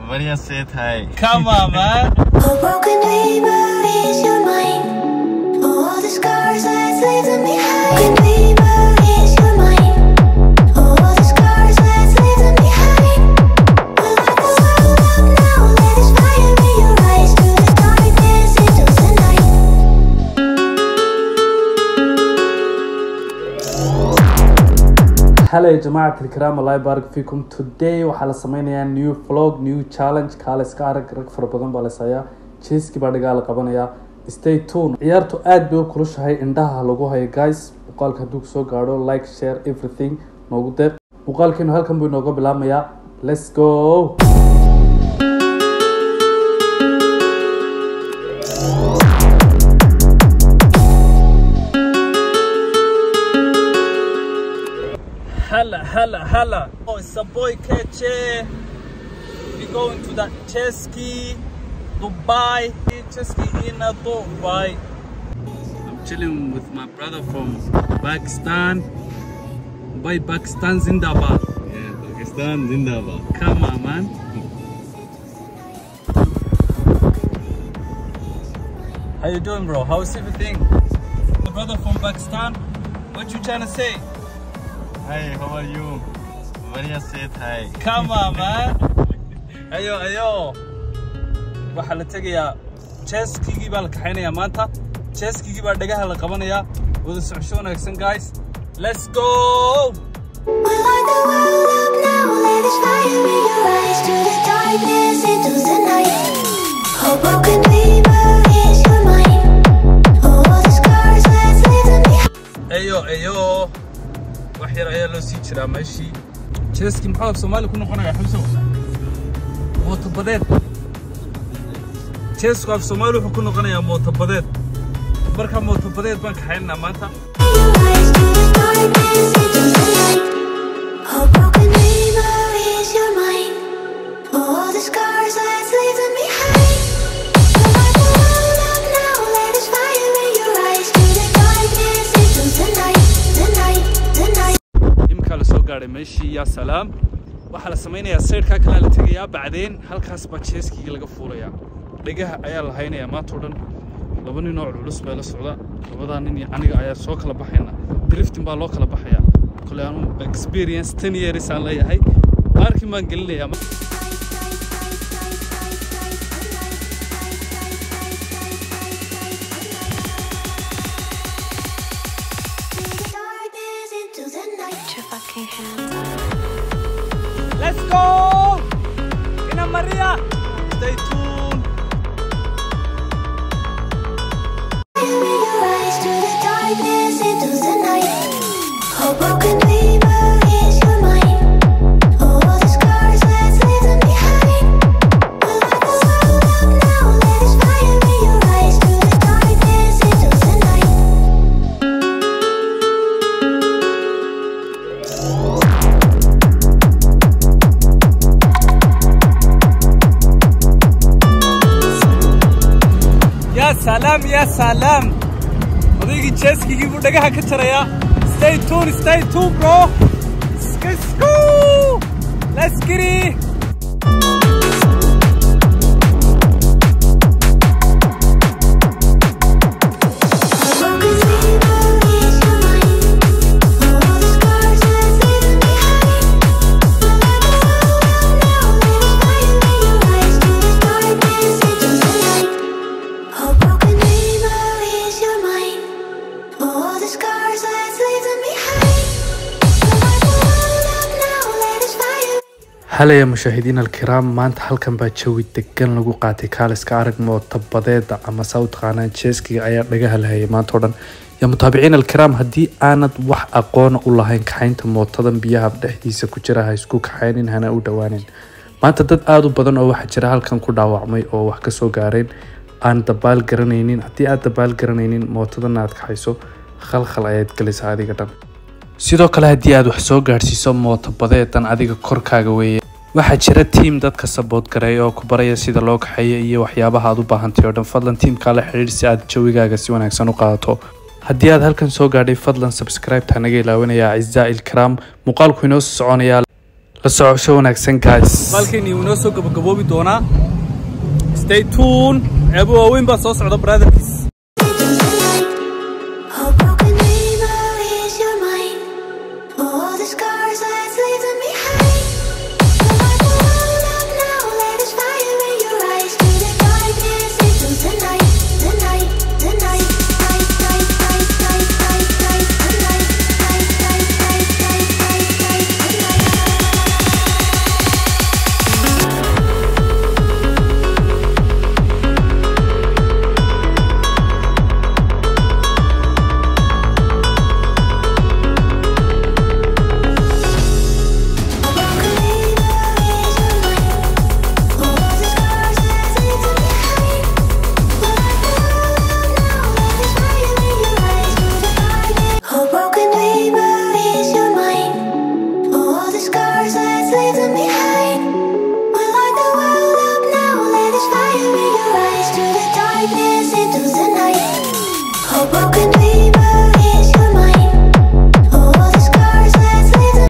बढ़िया सेट है। Come on, man. A broken dreamer is your mind. All the scars that's leaving behind. Broken dreamer is your mind. All the scars that's leaving behind. We'll light the world up now. Let us fire in your eyes. Through the darkness into the night. Hello جماعة الكرام الله يبارك فيكم. Today waxaa la sameynaya new vlog, new challenge kaale iska arag rag fara badan baa la saaya. Cheeski baa dhigaa la qabanaya. Stay tuned. Ciyaartu aad bay u kulushahay indhaha lagu hayo guys. Muuqaalka hadduu soo gaadho like, share everything noogu deeq. Muuqaalkeenu halkan buu inooga bilaabmayaa. Let's go. Hala. Oh, it's a boy Keche. We going to that Chesky, Dubai. Chesky in Dubai. I'm chilling with my brother from Pakistan. By Pakistan Zindabad. Yeah, Pakistan Zindabad. Come on, man. How you doing, bro? How's everything? My brother from Pakistan. What you trying to say? Hi, how are you? बढ़िया सेट है। Come on, man. Ayo. Waxaa la tagayaa Cheskigi baa la kaxeynaya maanta. Cheskigi baa dhagaha la qabanaya. Wada socosho wanaagsan guys. Let's go. We'll light the world up now. Let us fire in your eyes. Through the darkness into the night. A broken dreamer is your mind. All the scars that's leaving behind. Ayo. wax yar ayaa loo sii jiraa meeshii. Cheski maxaa Soomaali ku noqonaya xabso? Mooto badeed. Cheski af Soomaali wuxuu ku noqonayaa mooto badeed. Marka mooto badeed baan kaxeynaa maanta. A broken dreamer is your mind. All the scars that's leaving behind. We'll light the world up now. Let us fire in your eyes. Through the darkness into the night. imka la soo gaaray meeshii ya salaam. Waxa la sameeynaya sayrka kale la tagayaa bacdeen halkaas baa Cheskiga laga fuulaya. Dhigaha ayaa la haynayaa maanta oo dhan. Laba nin oo culus baa la socda. Labada nin iyo aniga ayaa soo kala baxayna. Drifting baa loo kala baxaya. Kale aanu experience 10 years aan leeyahay. Arkin baan gelinayaa. Let's go! Ina Maria! Stay tuned! A broken dreamer is your mind. All the scars that's leaving behind. We'll light the world up now. Let us fire in your eyes. Through the darkness into the night. Ya salam. Odaygi Cheskigi buu dhagaha ka jaraya. Stay tuned, bro. Let's get it. هلا يا مشاهدينا الكرام. maanta halkan baa jawi degan lagu qaatay kaaliska arag mooto badeeda ama South Qanaan Cheskiga ayaa dhagaha la hayay maanta oo dhan. Ya mutaabiciin الكرام haddii aanad wax aqoon u lahayn kaxaynta mootadan biyaha dhexdiisa ku jira ha isku kaxaynin hana u dhawaanin. maanta dad aad u badan oo waxa jira halkan ku dhaawacmay oo wax ka soo gaareen aan dabaal garanaynin. haddii aad dabaal garanaynin mootadan aad kaxayso khalkhal ayaad galaysaa adiga dhan. sidoo kale haddii aad wax soo gaarsiiso mooto badeedan adiga korkaaga weeye. waxaa jira team dadka support gareeya oo ku baraya sida loo kaxeeyo iyo waxyaabaha aad u baahantahay oo dhan. fadlan teamka la xiriir si aad jawigaaga si wanaagsan u qaadato. haddii aad halkan soo gaadhay fadlan subscribe ta naga ilaawanaya Aizaa il Karam. muuqaalku inoo soconaya la socosho wanaagsan guys. Balkani uu noo soo gabagaboobi doonaa. Stay tuned. Eebo weyn baa soo socda brothers.